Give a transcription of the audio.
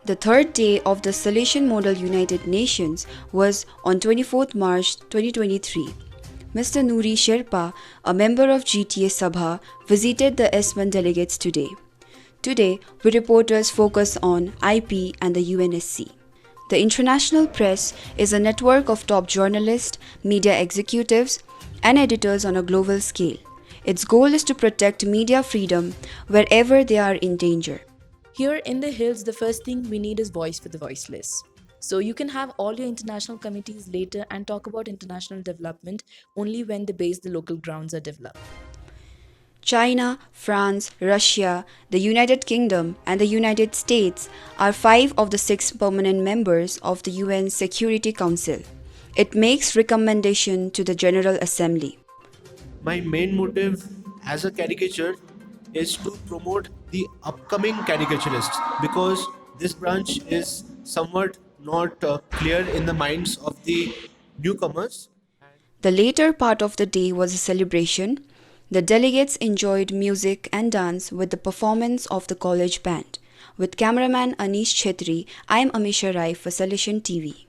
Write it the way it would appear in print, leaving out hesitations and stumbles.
The third day of the Salesian Model United Nations was on 24th March 2023. Mr. Nuri Sherpa, a member of GTA Sabha, visited the SMUN delegates today. Today, we reporters focus on IP and the UNSC. The international press is a network of top journalists, media executives, and editors on a global scale. Its goal is to protect media freedom wherever they are in danger. Here in the hills, the first thing we need is voice for the voiceless. So you can have all your international committees later and talk about international development only when the base the local grounds are developed. China, France, Russia, the United Kingdom, and the United States are five of the six permanent members of the UN Security Council. It makes recommendation to the General Assembly. My main motive as a caricature is to promote the upcoming caricaturists because this branch is somewhat not clear in the minds of the newcomers. The later part of the day was a celebration. The delegates enjoyed music and dance with the performance of the college band. With cameraman Anish Chetri, I am Amisha Rai for Salesian TV.